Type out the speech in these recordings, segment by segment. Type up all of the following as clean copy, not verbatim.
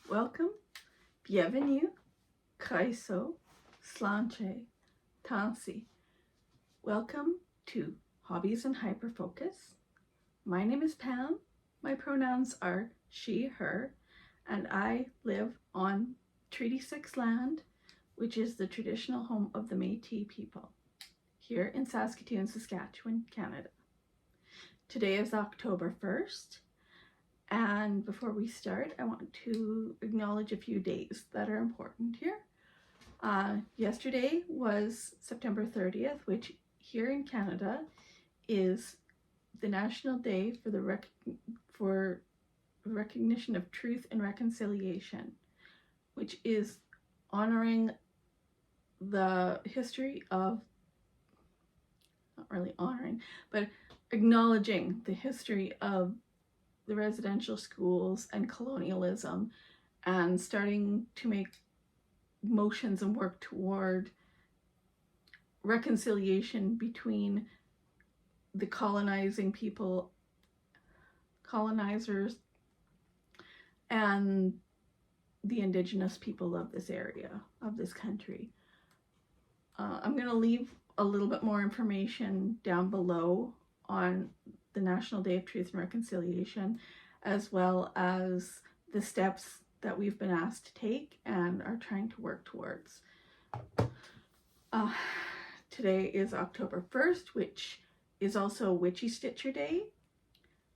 Welcome, bienvenue, kaiso, slanche, tansi. Welcome to Hobbies and Hyperfocus. My name is Pam. My pronouns are she, her, and I live on Treaty 6 land, which is the traditional home of the Métis people, here in Saskatoon, Saskatchewan, Canada. Today is October 1st. And before we start, I want to acknowledge a few days that are important here. Yesterday was September 30th, which here in Canada is the National Day for the recognition of truth and reconciliation, which is honoring the history of, not really honoring, but acknowledging the history of the residential schools and colonialism, and starting to make motions and work toward reconciliation between the colonizers and the Indigenous people of this area, of this country. I'm going to leave a little bit more information down below on the National Day of Truth and Reconciliation, as well as the steps that we've been asked to take and are trying to work towards. Today is October 1st, which is also Witchy Stitcher Day.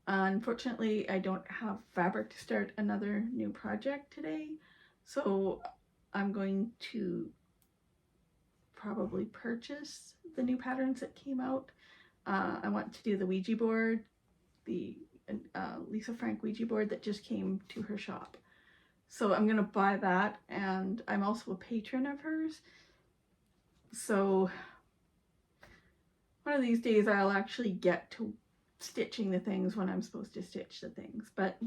Unfortunately, I don't have fabric to start another new project today, so I'm going to probably purchase the new patterns that came out. I want to do the Ouija board, the Lisa Frank Ouija board that just came to her shop. So I'm going to buy that, and I'm also a patron of hers. So one of these days I'll actually get to stitching the things when I'm supposed to stitch the things, but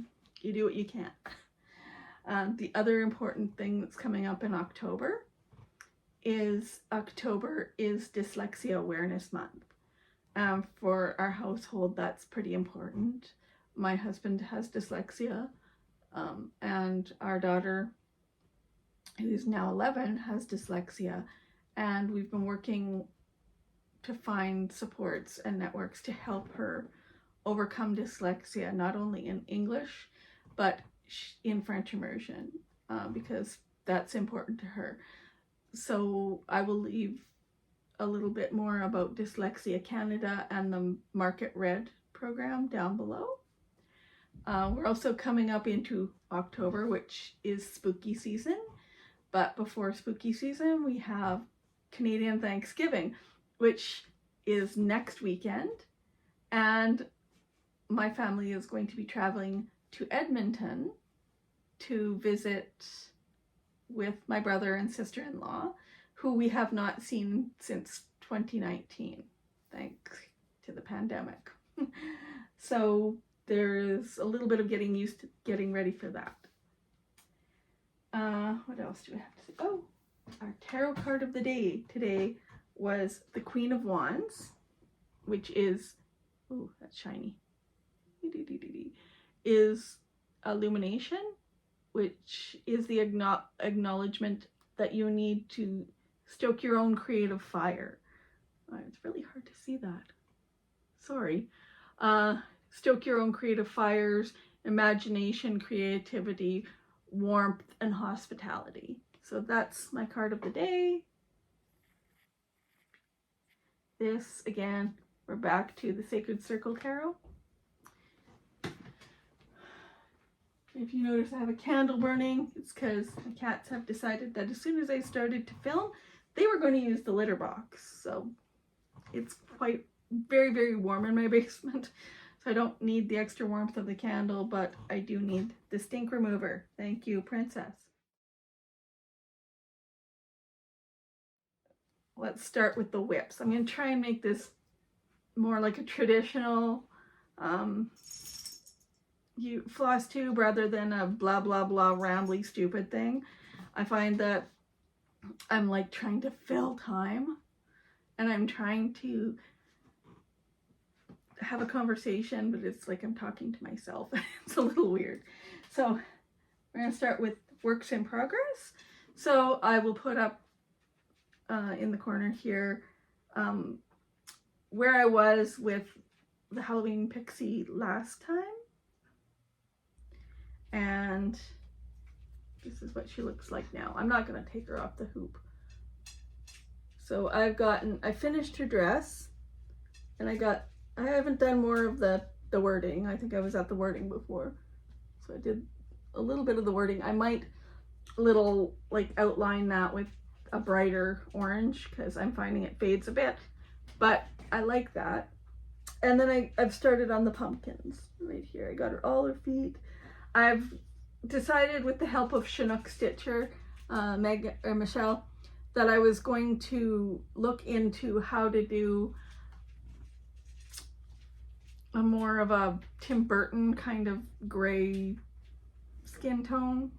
you do what you can. The other important thing that's coming up in October is Dyslexia Awareness Month. For our household, that's pretty important. My husband has dyslexia, and our daughter, who's now 11, has dyslexia, and we've been working to find supports and networks to help her overcome dyslexia, not only in English, but in French immersion, because that's important to her. So I will leave a little bit more about Dyslexia Canada and the Market Red program down below. We're also coming up into October, which is spooky season, but before spooky season we have Canadian Thanksgiving, which is next weekend, and my family is going to be traveling to Edmonton to visit with my brother and sister-in-law, who we have not seen since 2019, thanks to the pandemic. So there's a little bit of getting used to getting ready for that. What else do we have to say? Oh, our tarot card of the day today was the Queen of Wands, which is, oh, that's shiny, is illumination, which is the acknowledgement that you need to stoke your own creative fire. It's really hard to see that. Sorry. Stoke your own creative fires, imagination, creativity, warmth, and hospitality. So that's my card of the day. This, again, we're back to the Sacred Circle Tarot. If you notice I have a candle burning, it's because my cats have decided that as soon as I started to film, they were going to use the litter box. So it's quite very, very warm in my basement. So I don't need the extra warmth of the candle, but I do need the stink remover. Thank you, Princess. Let's start with the whips. I'm going to try and make this more like a traditional FlossTube rather than a blah blah blah rambly stupid thing. I find that I'm like trying to fill time, and I'm trying to have a conversation, but it's like I'm talking to myself. It's a little weird. So we're going to start with works in progress. So I will put up in the corner here where I was with the Halloween pixie last time. And this is what she looks like now. I'm not going to take her off the hoop. So I finished her dress, and I haven't done more of the wording. I think I was at the wording before. So I did a little bit of the wording. I might outline that with a brighter orange because I'm finding it fades a bit, but I like that. And then I've started on the pumpkins right here. I got all her feet. I've decided with the help of Chinook Stitcher, Michelle, that I was going to look into how to do a more of a Tim Burton kind of gray skin tone,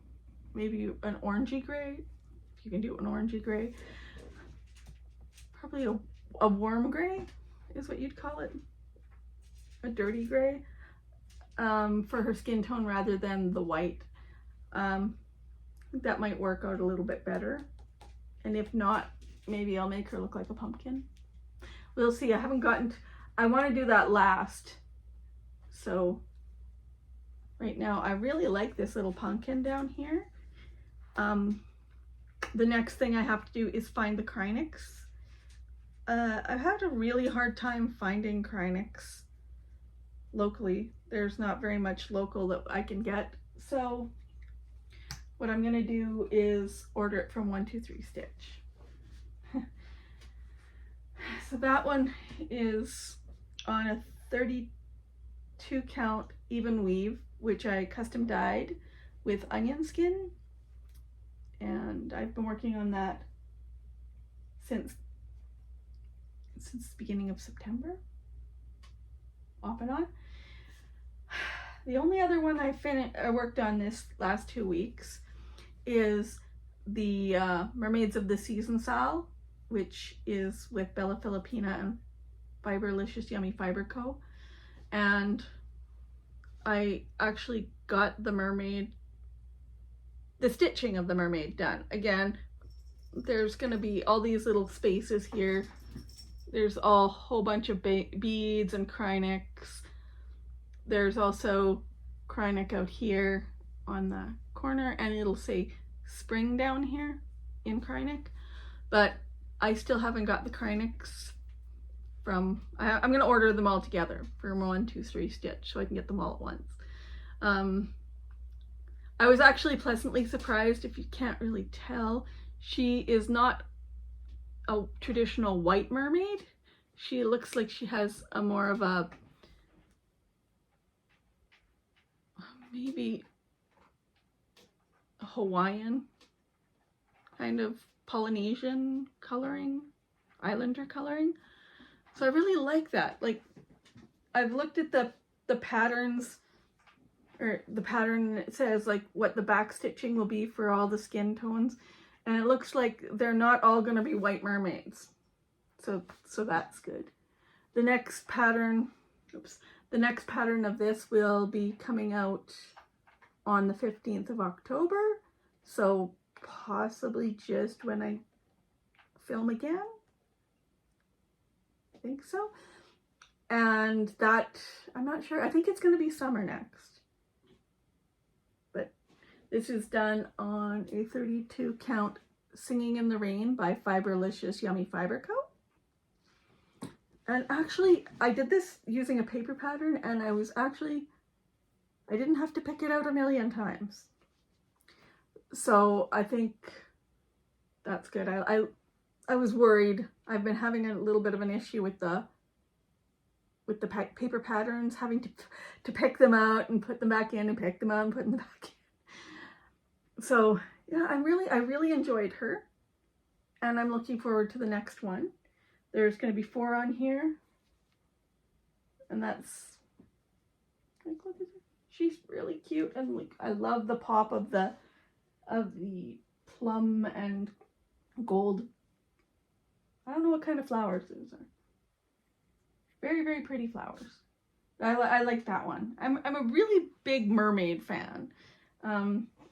maybe an orangey gray, if you can do an orangey gray. Probably a warm gray is what you'd call it, a dirty gray, for her skin tone rather than the white. I think that might work out a little bit better. And if not, maybe I'll make her look like a pumpkin. We'll see. I want to do that last. So right now, I really like this little pumpkin down here. The next thing I have to do is find the Krynics. I've had a really hard time finding Krynics locally. There's not very much local that I can get. So what I'm gonna do is order it from 123 Stitch. So that one is on a 32 count even weave, which I custom dyed with onion skin. And I've been working on that since the beginning of September, off and on. The only other one I worked on this last 2 weeks is the Mermaids of the Season SAL, which is with Bella Filipina and Fiberlicious Yummy Fiber Co. And I actually got the stitching of the mermaid done. Again, there's going to be all these little spaces here. There's a whole bunch of beads and Krynics. There's also Krynic out here on the corner, and it'll say spring down here in Krynic. But I still haven't got the Krynics from, I'm going to order them all together from 123 Stitch so I can get them all at once. I was actually pleasantly surprised, if you can't really tell. She is not a traditional white mermaid. She looks like she has a more of a, maybe a Hawaiian kind of Polynesian coloring, islander coloring. So I really like that. Like, I've looked at the patterns, or the pattern, it says like what the back stitching will be for all the skin tones, and it looks like they're not all going to be white mermaids. So that's good. The next pattern, the next pattern of this will be coming out on the 15th of October. So possibly just when I film again. I think so. And that, I'm not sure. I think it's going to be summer next. But this is done on a 32 count Singing in the Rain by Fiberlicious Yummy Fiber Co. And actually, I did this using a paper pattern, and I didn't have to pick it out a million times. So I think that's good. I was worried. I've been having a little bit of an issue with the paper patterns, having to pick them out and put them back in, and pick them out and put them back in. So yeah, I really enjoyed her, and I'm looking forward to the next one. There's going to be 4 on here, and that's like, look at her. She's really cute, and like, I love the pop of the plum and gold. I don't know what kind of flowers those are. Very, very pretty flowers. I like that one. I'm a really big mermaid fan.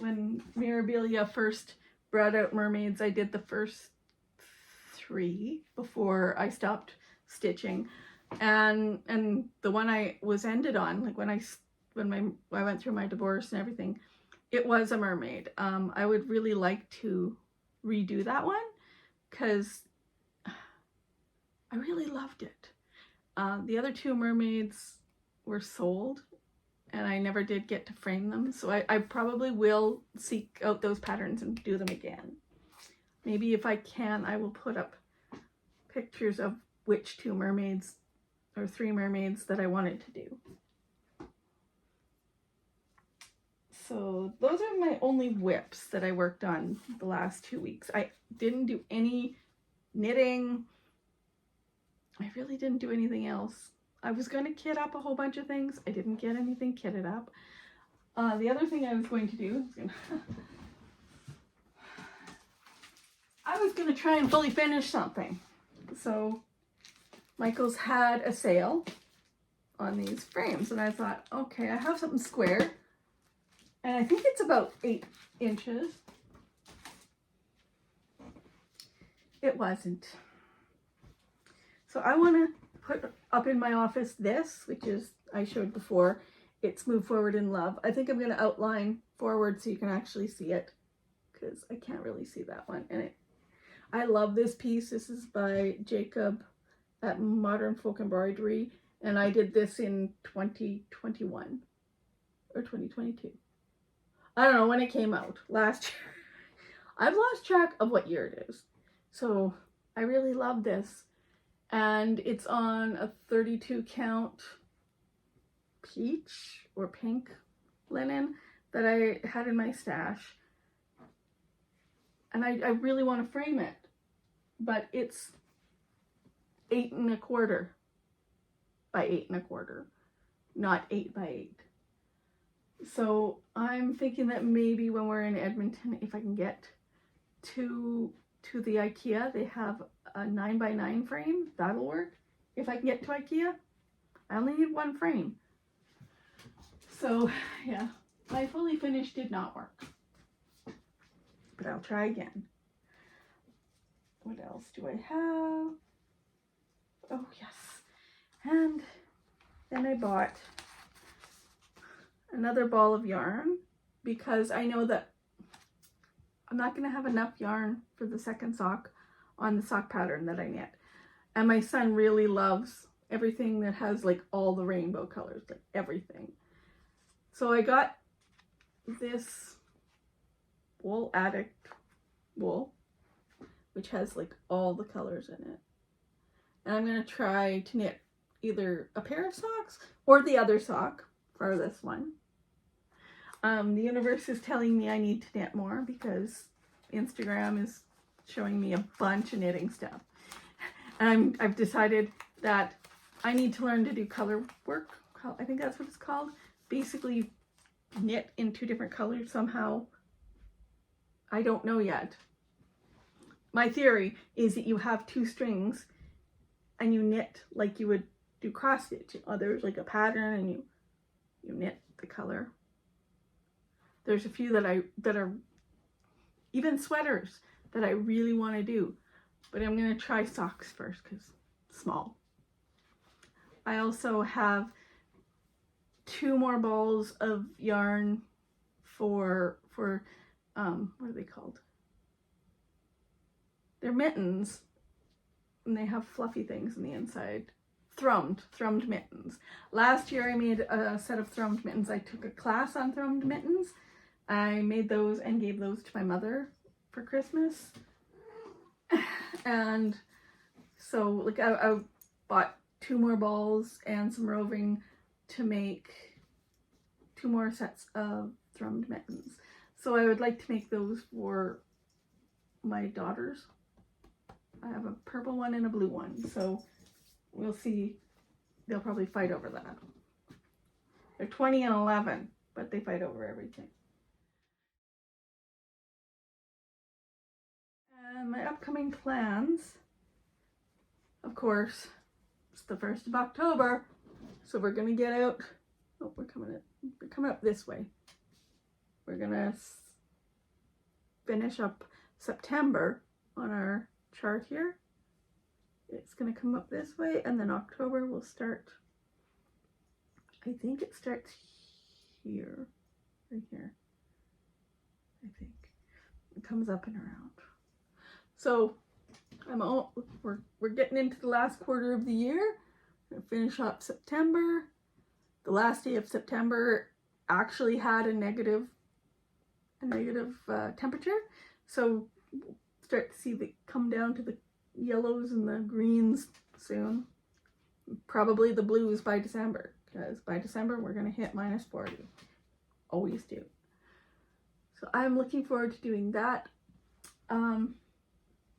when Mirabilia first brought out Mermaids, I did the first 3 before I stopped stitching, and the one I was ended on, like when I went through my divorce and everything, it was a mermaid. I would really like to redo that one because I really loved it. The other 2 mermaids were sold and I never did get to frame them, so I probably will seek out those patterns and do them again. Maybe if I can, I will put up pictures of which 2 mermaids or 3 mermaids that I wanted to do. So those are my only whips that I worked on the last 2 weeks. I didn't do any knitting. I really didn't do anything else. I was going to kit up a whole bunch of things. I didn't get anything kitted up. The other thing I was going to do is I was going to try and fully finish something. So Michael's had a sale on these frames and I thought, okay, I have something square and I think it's about 8 inches. It wasn't. So I want to put up in my office this, which is, I showed before, it's Move Forward in Love. I think I'm going to outline forward so you can actually see it because I can't really see that one. And I love this piece. This is by Jacob at Modern Folk Embroidery, and I did this in 2021 or 2022. I don't know when it came out, last year. I've lost track of what year it is. So I really love this. And it's on a 32 count peach or pink linen that I had in my stash. And I really want to frame it, but it's 8 1/4 by 8 1/4, not 8 by 8. So I'm thinking that maybe when we're in Edmonton, if I can get to the IKEA, they have a 9 by 9 frame. That'll work. If I can get to IKEA, I only need 1 frame. So yeah, my fully finished did not work, but I'll try again. What else do I have? Oh yes, and then I bought another ball of yarn because I know that I'm not going to have enough yarn for the second sock on the sock pattern that I knit. And my son really loves everything that has like all the rainbow colors, like everything. So I got this Wool Addict wool, which has like all the colors in it. And I'm going to try to knit either a pair of socks or the other sock for this one. The universe is telling me I need to knit more because Instagram is showing me a bunch of knitting stuff. And I've decided that I need to learn to do color work. I think that's what it's called. Basically knit in 2 different colors somehow. I don't know yet. My theory is that you have 2 strings and you knit like you would do cross stitch. There's like a pattern and you knit the color. There's a few that are even sweaters that I really want to do, but I'm going to try socks first because small. I also have 2 more balls of yarn for what are they called? They're mittens, and they have fluffy things on the inside. Thrummed mittens. Last year I made a set of thrummed mittens. I took a class on thrummed mittens. I made those and gave those to my mother for Christmas. And so like I bought 2 more balls and some roving to make 2 more sets of thrummed mittens. So I would like to make those for my daughters. I have a purple one and a blue one, so we'll see. They'll probably fight over that. They're 20 and 11, but they fight over everything. And my upcoming plans, of course, it's the 1st of October, so we're gonna get out. Oh, we're coming up this way. We're gonna finish up September on our chart here. It's going to come up this way, and then October will start, I think it starts here, right here, I think. It comes up and around. So we're getting into the last quarter of the year. I'm gonna finish up September. The last day of September actually had a negative temperature, so we'll start to see the come down to the yellows and the greens soon. Probably the blues by December, because by December we're gonna hit -40. Always do. So I'm looking forward to doing that.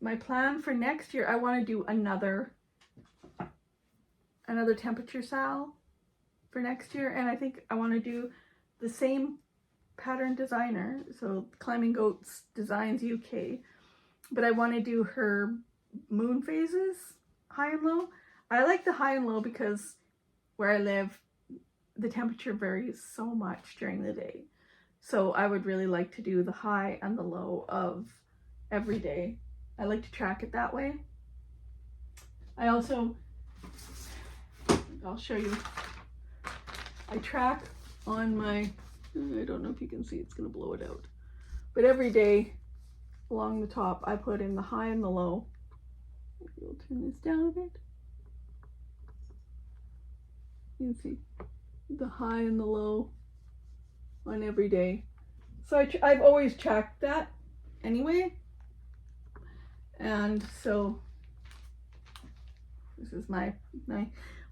My plan for next year, I want to do another Temperature SAL for next year, and I think I want to do the same pattern designer, so Climbing Goats Designs UK, but I want to do her moon phases, high and low. I like the high and low because where I live, the temperature varies so much during the day. So I would really like to do the high and the low of every day. I like to track it that way. I also, I'll show you, I track on my, I don't know if you can see, it's gonna blow it out. But every day along the top, I put in the high and the low. We'll turn this down a bit. You can see the high and the low on every day. So I've always tracked that anyway. And so this is my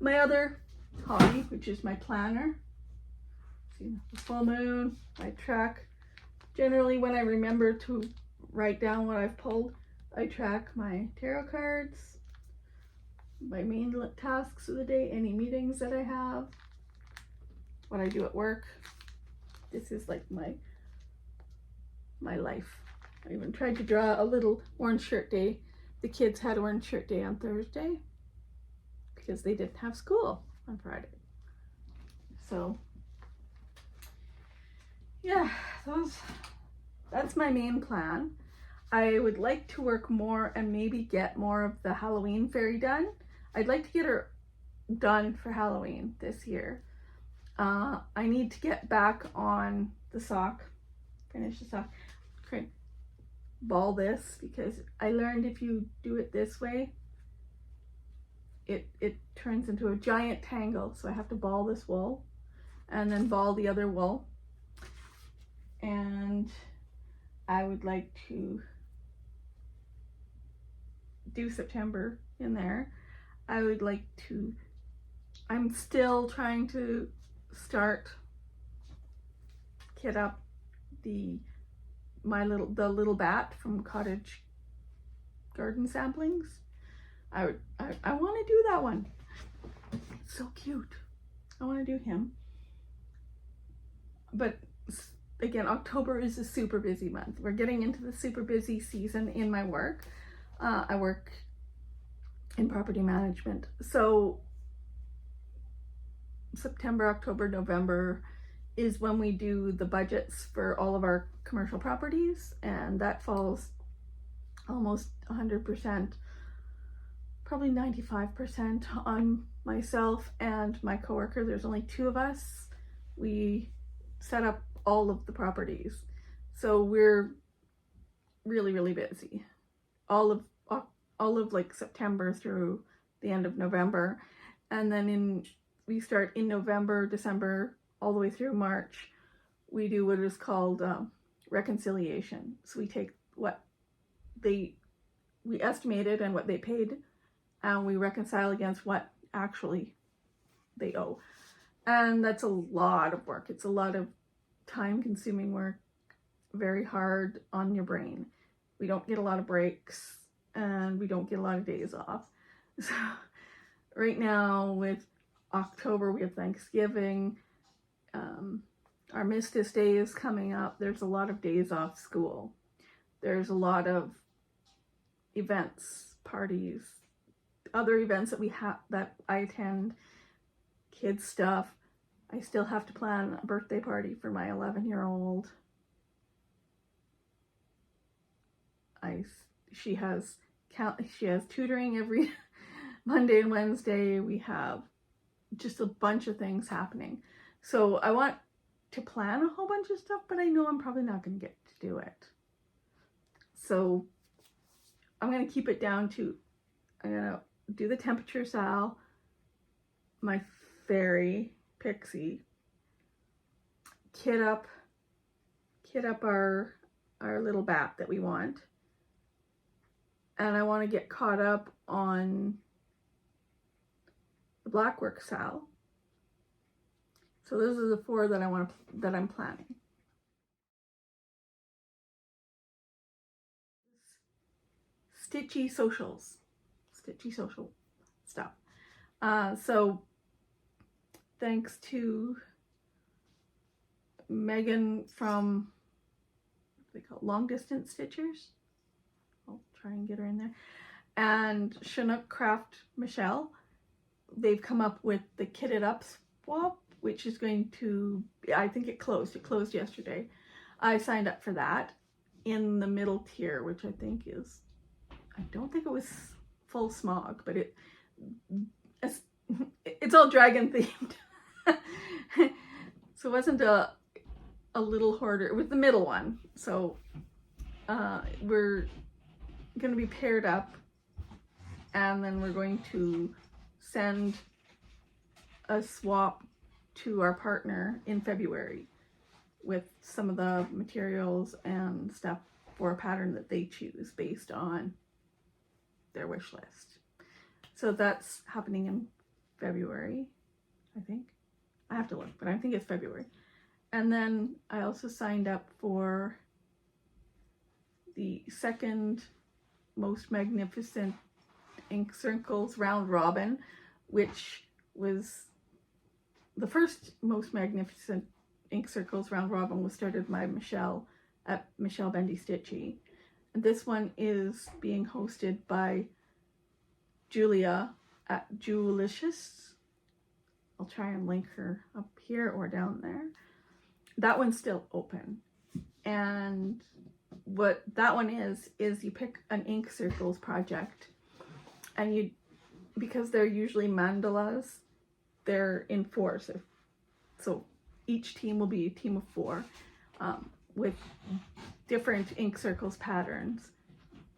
other hobby, which is my planner. See the full moon, I track. Generally when I remember to write down what I've pulled, I track my tarot cards, my main tasks of the day, any meetings that I have, what I do at work. This is like my life. I even tried to draw a little orange shirt day. The kids had orange shirt day on Thursday because they didn't have school on Friday. So yeah, that's my main plan. I would like to work more and maybe get more of the Halloween fairy done. I'd like to get her done for Halloween this year. I need to get back on the sock, finish the sock, ball this, because I learned if you do it this way, it turns into a giant tangle. So I have to ball this wool and then ball the other wool. And I would like to do September in there. I would like to, I'm still trying to start kit up the little bat from Cottage Garden Samplings. I want to do that one. It's so cute. I want to do him. But again, October is a super busy month. We're getting into the super busy season in my work. I work in property management. So September, October, November is when we do the budgets for all of our commercial properties, and that falls almost 100%, probably 95% on myself and my coworker. There's only 2 of us. We set up all of the properties, so we're really, really busy all of like September through the end of November, and then we start in November, December, all the way through March. We do what is called reconciliation. So we take what we estimated and what they paid, and we reconcile against what actually they owe. And that's a lot of work. It's a lot of time-consuming work, very hard on your brain. We don't get a lot of breaks, and we don't get a lot of days off. So right now with October, we have Thanksgiving. Our Armistice Day is coming up. There's a lot of days off school. There's a lot of events, parties, other events that I attend, kids stuff. I still have to plan a birthday party for my 11-year-old. She has tutoring every Monday and Wednesday. We have just a bunch of things happening. So I want to plan a whole bunch of stuff, but I know I'm probably not going to get to do it. So I'm going to keep it down to, I'm going to do the Temperature SAL, my fairy pixie, kit up our little bat that we want, and I want to get caught up on the Blackwork SAL. So those are the 4 that I'm planning. Stitchy social stuff. So thanks to Megan from, what do they call it, Long Distance Stitchers. I'll try and get her in there. And Chinook Craft Michelle. They've come up with the kitted up swap, which is going to, I think it closed yesterday. I signed up for that in the middle tier, which I think is, I don't think it was full smog, but it's all dragon themed. So it wasn't a little hoarder, it was the middle one. So we're going to be paired up, and then we're going to send a swap to our partner in February with some of the materials and stuff for a pattern that they choose based on their wish list. So that's happening in February, I think. I have to look, but I think it's February. And then I also signed up for the second most magnificent Ink Circles round robin, which was the first most magnificent Ink Circles round robin was started by Michelle at Michelle Bendy Stitchy. And this one is being hosted by Julia at Julicious. I'll try and link her up here or down there. That one's still open. And what that one is you pick an Ink Circles project, and because they're usually mandalas, they're in 4. So each team will be a team of 4 with different Ink Circles patterns.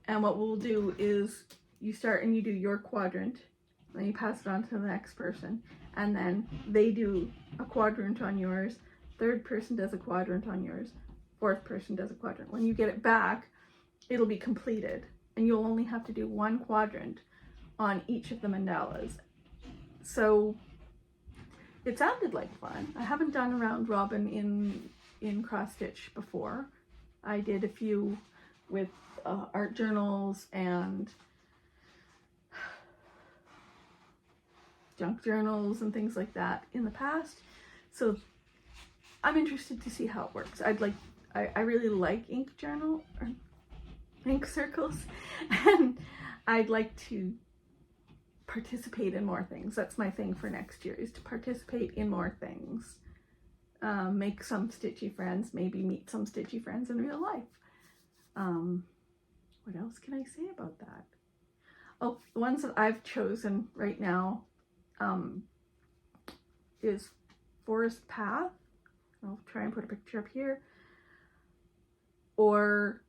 And what we'll do is you start and you do your quadrant, then you pass it on to the next person, and then they do a quadrant on yours, 3rd person does a quadrant on yours, 4th person does a quadrant. When you get it back, it'll be completed, and you'll only have to do 1 quadrant on each of the mandalas. So it sounded like fun. I haven't done a round robin in cross stitch before. I did a few with art journals and junk journals and things like that in the past. So I'm interested to see how it works. I really like Ink Circles, and I'd like to participate in more things. That's my thing for next year, is to participate in more things. Make some stitchy friends, maybe meet some stitchy friends in real life. What else can I say about that? Oh, the ones that I've chosen right now is Forest Path. I'll try and put a picture up here. Or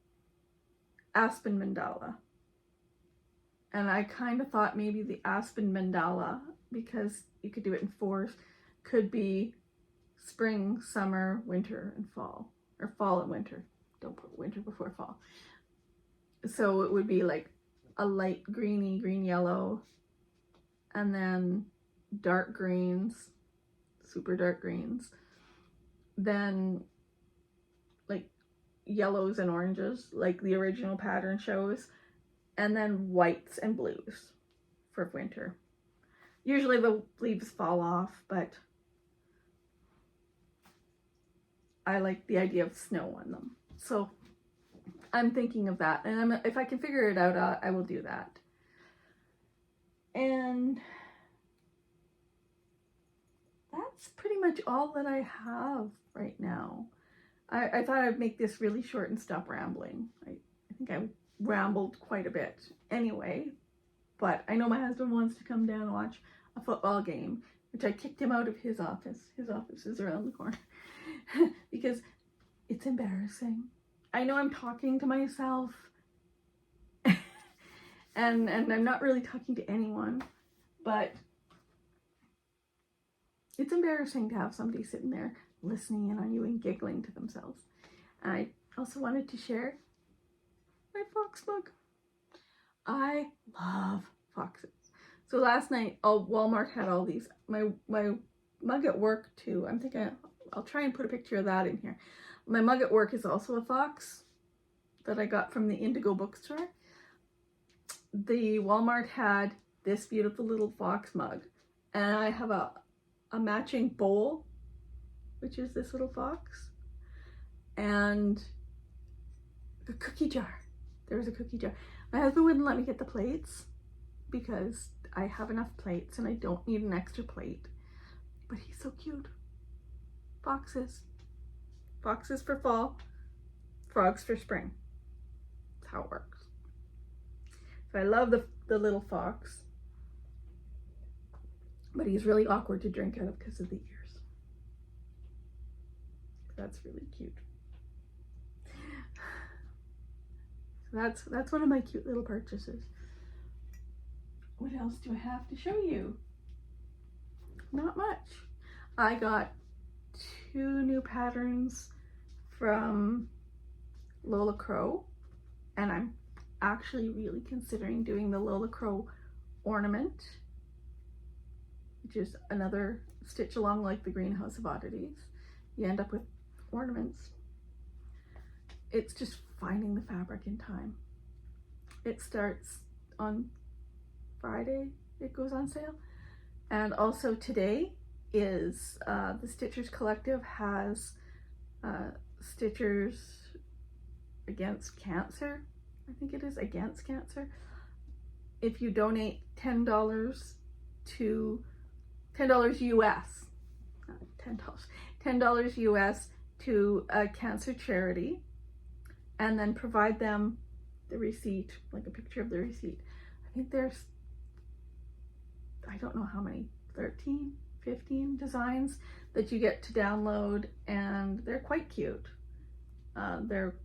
Aspen Mandala. And I kind of thought maybe the Aspen Mandala, because you could do it in 4s, could be spring, summer, winter, and fall. Or fall and winter. Don't put winter before fall. So it would be like a light greeny, green yellow, and then dark greens, super dark greens, then like yellows and oranges like the original pattern shows, and then whites and blues for winter. Usually the leaves fall off, but I like the idea of snow on them. So I'm thinking of that, and if I can figure it out, I will do that. And that's pretty much all that I have right now. I thought I'd make this really short and stop rambling. I think I rambled quite a bit anyway, but I know my husband wants to come down and watch a football game, which I kicked him out of his office. His office is around the corner because it's embarrassing. I know I'm talking to myself and I'm not really talking to anyone, but it's embarrassing to have somebody sitting there listening in on you and giggling to themselves. And I also wanted to share my fox mug. I love foxes. So last night, Walmart had all these. My mug at work too. I'm thinking I'll try and put a picture of that in here. My mug at work is also a fox that I got from the Indigo bookstore. The Walmart had this beautiful little fox mug, and I have a matching bowl, which is this little fox, and a cookie jar. There's a cookie jar. My husband wouldn't let me get the plates because I have enough plates and I don't need an extra plate. But he's so cute. Foxes. Foxes for fall, frogs for spring. That's how it works. So I love the little fox. But he's really awkward to drink out of because of the ears. That's really cute. So that's one of my cute little purchases. What else do I have to show you? Not much. I got 2 new patterns from Lola Crow, and I'm actually really considering doing the Lola Crow ornament, which is another stitch along like the Greenhouse of Oddities. You end up with ornaments. It's just finding the fabric in time. It starts on Friday, it goes on sale. And also today is the Stitchers Collective has Stitchers Against Cancer. I think it is Against Cancer. If you donate $10 US, not $10 US to a cancer charity, and then provide them the receipt, like a picture of the receipt. I think there's, I don't know how many, 13, 15 designs that you get to download, and they're quite cute. They're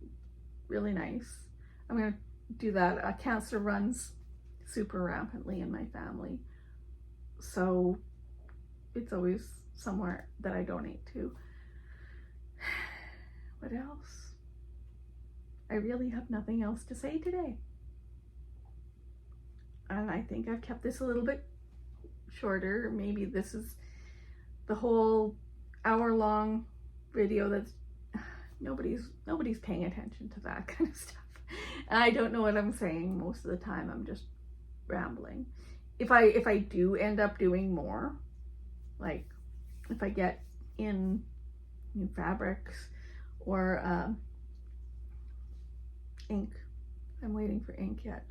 really nice. I'm gonna do that. Cancer runs super rampantly in my family, so it's always somewhere that I donate to. What else? I really have nothing else to say today. And I think I've kept this a little bit shorter. Maybe this is the whole hour-long video that's nobody's paying attention to that kind of stuff. I don't know what I'm saying most of the time. I'm just rambling. If I do end up doing more, like if I get in new fabrics or ink. I'm waiting for ink yet.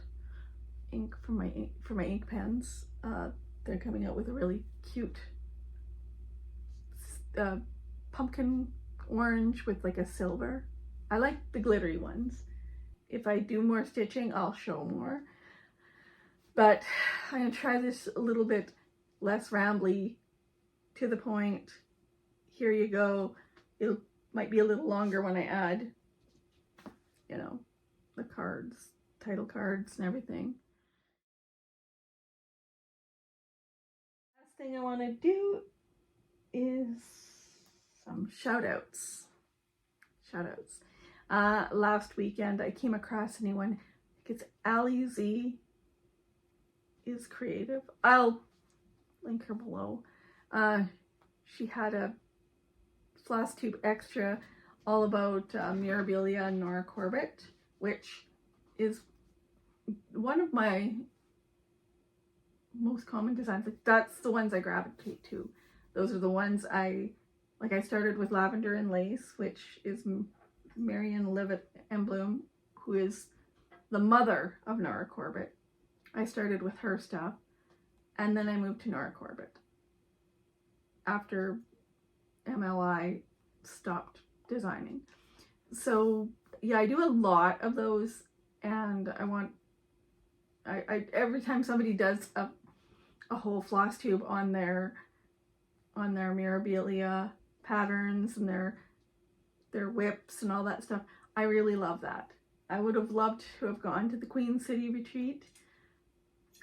Ink for my ink pens. They're coming out with a really cute pumpkin orange with like a silver. I like the glittery ones. If I do more stitching, I'll show more. But I'm gonna try this a little bit less rambly, to the point. Here you go. It might be a little longer when I add, you know, the cards, title cards and everything. Last thing I want to do is some shout outs. Last weekend I came across a new one. I think it's Alli Z is creative. I'll link her below. She had a FlossTube extra all about Mirabilia and Nora Corbett, which is one of my most common designs. Like, that's the ones I gravitate to. Those are the ones I started with Lavender and Lace, which is Marion Livet and Bloom, who is the mother of Nora Corbett. I started with her stuff, and then I moved to Nora Corbett after MLI stopped designing. So yeah, I do a lot of those and I every time somebody does a whole floss tube on their mirabilia patterns and their whips and all that stuff, I really love that. I would have loved to have gone to the Queen City retreat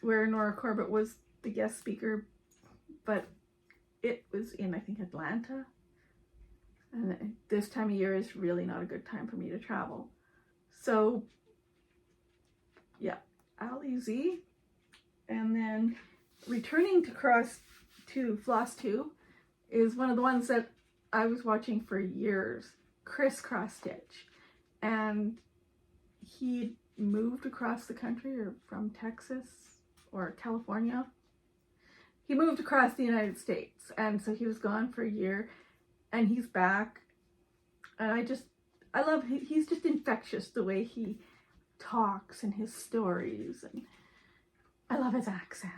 where Nora Corbett was the guest speaker, but it was in, I think, Atlanta, and this time of year is really not a good time for me to travel. So yeah, Alli Z. And then returning to FlossTube is one of the ones that I was watching for years, Chris Cross Stitch, and he moved across the country, or from Texas or California. He moved across the United States, and so he was gone for a year, and he's back. And I love, he's just infectious the way he talks and his stories, and I love his accent.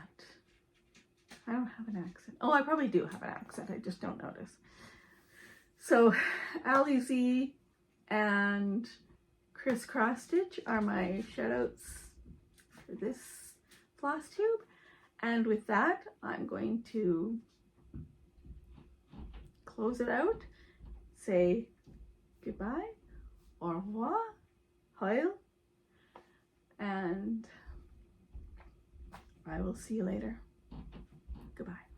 I don't have an accent. Oh, I probably do have an accent, I just don't notice. So Alli Z and Chris Cross Stitch are my shoutouts for this FlossTube. And with that, I'm going to close it out, say goodbye, au revoir, heil, and I will see you later. Goodbye.